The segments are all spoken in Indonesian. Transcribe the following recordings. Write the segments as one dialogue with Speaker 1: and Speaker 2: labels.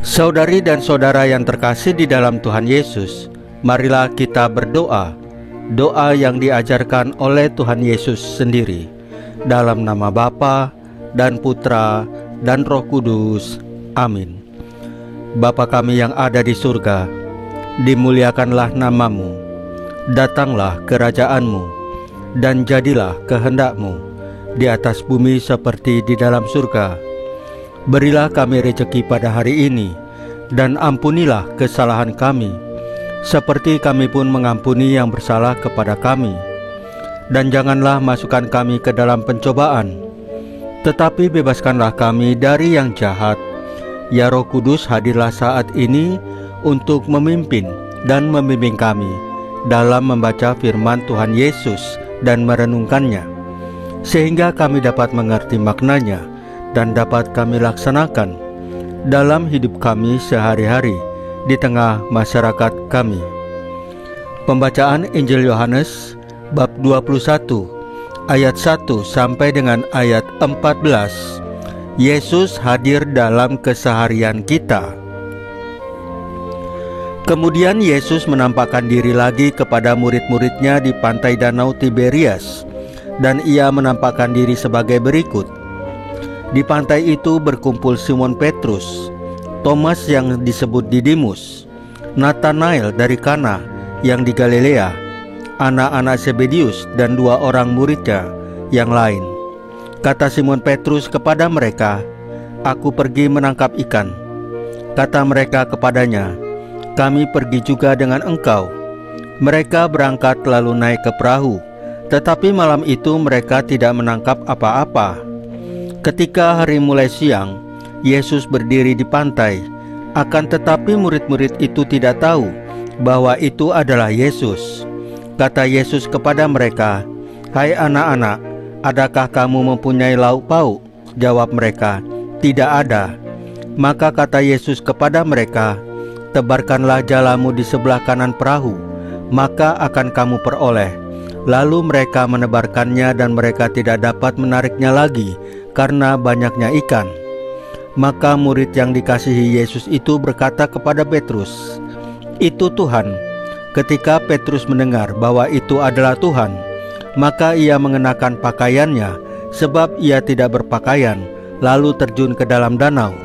Speaker 1: Saudari dan saudara yang terkasih di dalam Tuhan Yesus, marilah kita berdoa, doa yang diajarkan oleh Tuhan Yesus sendiri. Dalam nama Bapa dan Putra dan Roh Kudus. Amin. Bapa kami yang ada di surga, dimuliakanlah namamu, datanglah kerajaan-Mu, dan jadilah kehendak-Mu di atas bumi seperti di dalam surga. Berilah kami rejeki pada hari ini, dan ampunilah kesalahan kami, seperti kami pun mengampuni yang bersalah kepada kami. Dan janganlah masukkan kami ke dalam pencobaan, tetapi bebaskanlah kami dari yang jahat. Ya Roh Kudus, hadirlah saat ini untuk memimpin dan membimbing kami dalam membaca firman Tuhan Yesus dan merenungkannya, sehingga kami dapat mengerti maknanya dan dapat kami laksanakan dalam hidup kami sehari-hari di tengah masyarakat kami. Pembacaan Injil Yohanes bab 21 ayat 1 sampai dengan ayat 14. Yesus hadir dalam keseharian kita. Kemudian Yesus menampakkan diri lagi kepada murid-muridnya di pantai Danau Tiberias, dan ia menampakkan diri sebagai berikut. Di pantai itu berkumpul Simon Petrus, Thomas yang disebut Didimus, Nathanael dari Kana yang di Galilea, anak-anak Zebedius, dan 2 orang muridnya yang lain. Kata Simon Petrus kepada mereka, "Aku pergi menangkap ikan." Kata mereka kepadanya, "Kami pergi juga dengan engkau." Mereka berangkat lalu naik ke perahu, tetapi malam itu mereka tidak menangkap apa-apa. Ketika hari mulai siang, Yesus berdiri di pantai. Akan tetapi murid-murid itu tidak tahu bahwa itu adalah Yesus. Kata Yesus kepada mereka, "Hai anak-anak, adakah kamu mempunyai lauk pauk?" Jawab mereka, "Tidak ada." Maka kata Yesus kepada mereka, "Tebarkanlah jalamu di sebelah kanan perahu, maka akan kamu peroleh." Lalu mereka menebarkannya dan mereka tidak dapat menariknya lagi karena banyaknya ikan. Maka murid yang dikasihi Yesus itu berkata kepada Petrus, "Itu Tuhan." Ketika Petrus mendengar bahwa itu adalah Tuhan, maka ia mengenakan pakaiannya, sebab ia tidak berpakaian, lalu terjun ke dalam danau.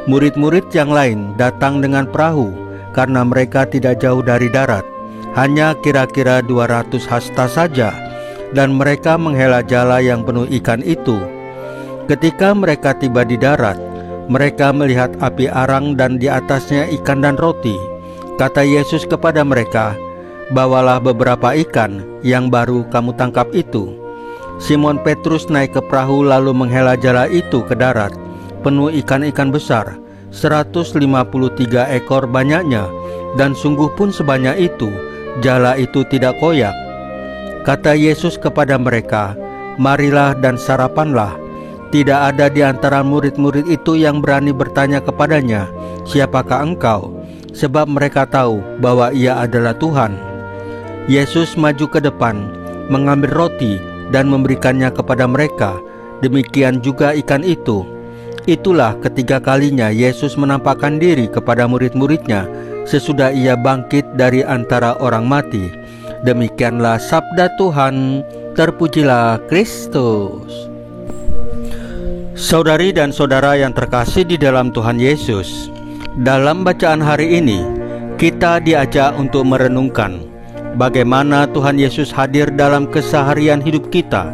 Speaker 1: Murid-murid yang lain datang dengan perahu, karena mereka tidak jauh dari darat, hanya kira-kira 200 hasta saja, dan mereka menghela jala yang penuh ikan itu. Ketika mereka tiba di darat, mereka melihat api arang dan di atasnya ikan dan roti. Kata Yesus kepada mereka, "Bawalah beberapa ikan yang baru kamu tangkap itu." Simon Petrus naik ke perahu lalu menghela jala itu ke darat, penuh ikan-ikan besar, 153 ekor banyaknya, dan sungguh pun sebanyak itu, jala itu tidak koyak. Kata Yesus kepada mereka, "Marilah dan sarapanlah." Tidak ada di antara murid-murid itu yang berani bertanya kepadanya, "Siapakah engkau?" Sebab mereka tahu bahwa ia adalah Tuhan. Yesus maju ke depan, mengambil roti dan memberikannya kepada mereka. Demikian juga ikan itu. Itulah ketiga kalinya Yesus menampakkan diri kepada murid-muridnya sesudah ia bangkit dari antara orang mati. Demikianlah sabda Tuhan. Terpujilah Kristus. Saudari dan saudara yang terkasih di dalam Tuhan Yesus, dalam bacaan hari ini kita diajak untuk merenungkan bagaimana Tuhan Yesus hadir dalam keseharian hidup kita.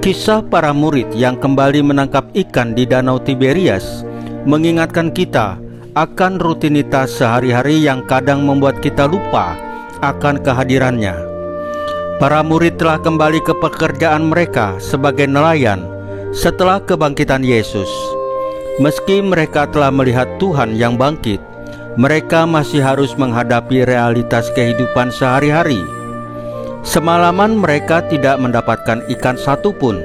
Speaker 1: Kisah para murid yang kembali menangkap ikan di Danau Tiberias mengingatkan kita akan rutinitas sehari-hari yang kadang membuat kita lupa akan kehadirannya. Para murid telah kembali ke pekerjaan mereka sebagai nelayan setelah kebangkitan Yesus. Meski mereka telah melihat Tuhan yang bangkit, mereka masih harus menghadapi realitas kehidupan sehari-hari. Semalaman mereka tidak mendapatkan ikan satupun.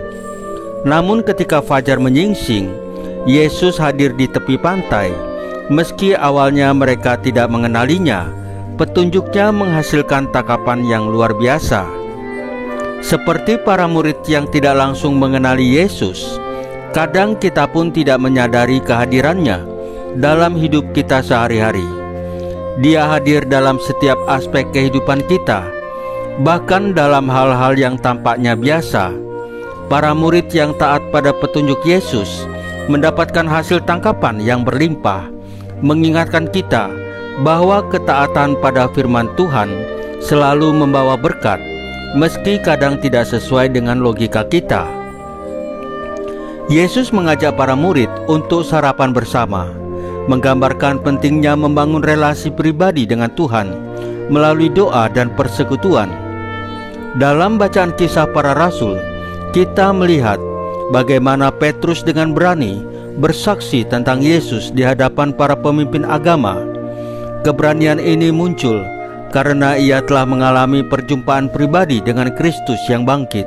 Speaker 1: Namun ketika fajar menyingsing, Yesus hadir di tepi pantai. Meski awalnya mereka tidak mengenalinya, petunjuknya menghasilkan tangkapan yang luar biasa. Seperti para murid yang tidak langsung mengenali Yesus, kadang kita pun tidak menyadari kehadirannya dalam hidup kita sehari-hari. Dia hadir dalam setiap aspek kehidupan kita, bahkan dalam hal-hal yang tampaknya biasa. Para murid yang taat pada petunjuk Yesus mendapatkan hasil tangkapan yang berlimpah, mengingatkan kita bahwa ketaatan pada firman Tuhan selalu membawa berkat, meski kadang tidak sesuai dengan logika kita. Yesus mengajak para murid untuk sarapan bersama, menggambarkan pentingnya membangun relasi pribadi dengan Tuhan melalui doa dan persekutuan. Dalam bacaan kisah para rasul, kita melihat bagaimana Petrus dengan berani bersaksi tentang Yesus di hadapan para pemimpin agama. Keberanian ini muncul karena ia telah mengalami perjumpaan pribadi dengan Kristus yang bangkit.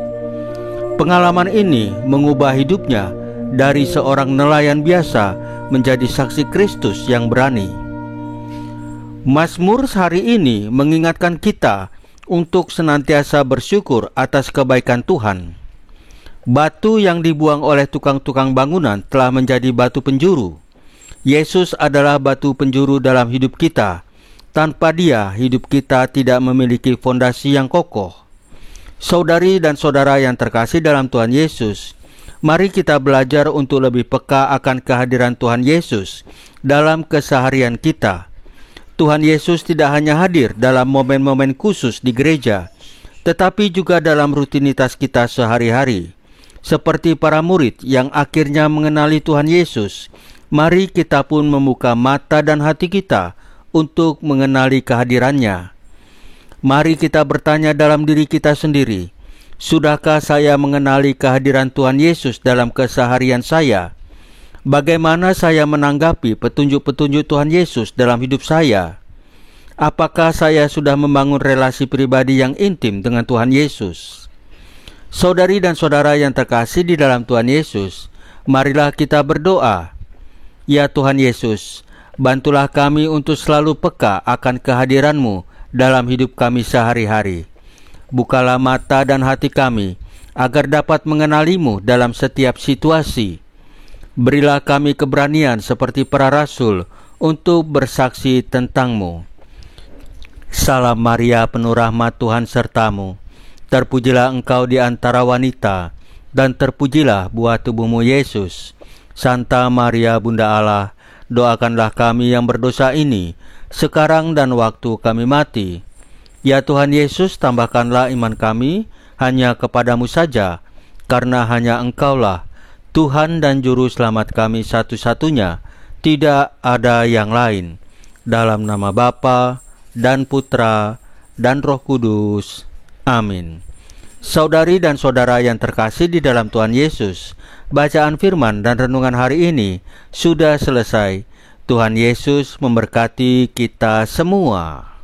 Speaker 1: Pengalaman ini mengubah hidupnya dari seorang nelayan biasa menjadi saksi Kristus yang berani. Mazmur hari ini mengingatkan kita untuk senantiasa bersyukur atas kebaikan Tuhan. Batu yang dibuang oleh tukang-tukang bangunan telah menjadi batu penjuru. Yesus adalah batu penjuru dalam hidup kita. Tanpa Dia, hidup kita tidak memiliki fondasi yang kokoh. Saudari dan saudara yang terkasih dalam Tuhan Yesus, mari kita belajar untuk lebih peka akan kehadiran Tuhan Yesus dalam keseharian kita. Tuhan Yesus tidak hanya hadir dalam momen-momen khusus di gereja, tetapi juga dalam rutinitas kita sehari-hari. Seperti para murid yang akhirnya mengenali Tuhan Yesus, mari kita pun membuka mata dan hati kita untuk mengenali kehadirannya. Mari kita bertanya dalam diri kita sendiri, sudahkah saya mengenali kehadiran Tuhan Yesus dalam keseharian saya? Bagaimana saya menanggapi petunjuk-petunjuk Tuhan Yesus dalam hidup saya? Apakah saya sudah membangun relasi pribadi yang intim dengan Tuhan Yesus? Saudari dan saudara yang terkasih di dalam Tuhan Yesus, marilah kita berdoa. Ya Tuhan Yesus, bantulah kami untuk selalu peka akan kehadiran-Mu dalam hidup kami sehari-hari. Bukalah mata dan hati kami, agar dapat mengenali-Mu dalam setiap situasi. Berilah kami keberanian seperti para rasul untuk bersaksi tentang-Mu. Salam Maria, penuh rahmat, Tuhan serta-Mu. Terpujilah Engkau di antara wanita, dan terpujilah buah tubuh-Mu Yesus. Santa Maria Bunda Allah, doakanlah kami yang berdosa ini, sekarang dan waktu kami mati. Ya Tuhan Yesus, tambahkanlah iman kami hanya kepadamu saja, karena hanya Engkaulah Tuhan dan Juru Selamat kami satu-satunya, tidak ada yang lain. Dalam nama Bapa dan Putra dan Roh Kudus. Amin. Saudari dan saudara yang terkasih di dalam Tuhan Yesus, bacaan firman dan renungan hari ini sudah selesai. Tuhan Yesus memberkati kita semua.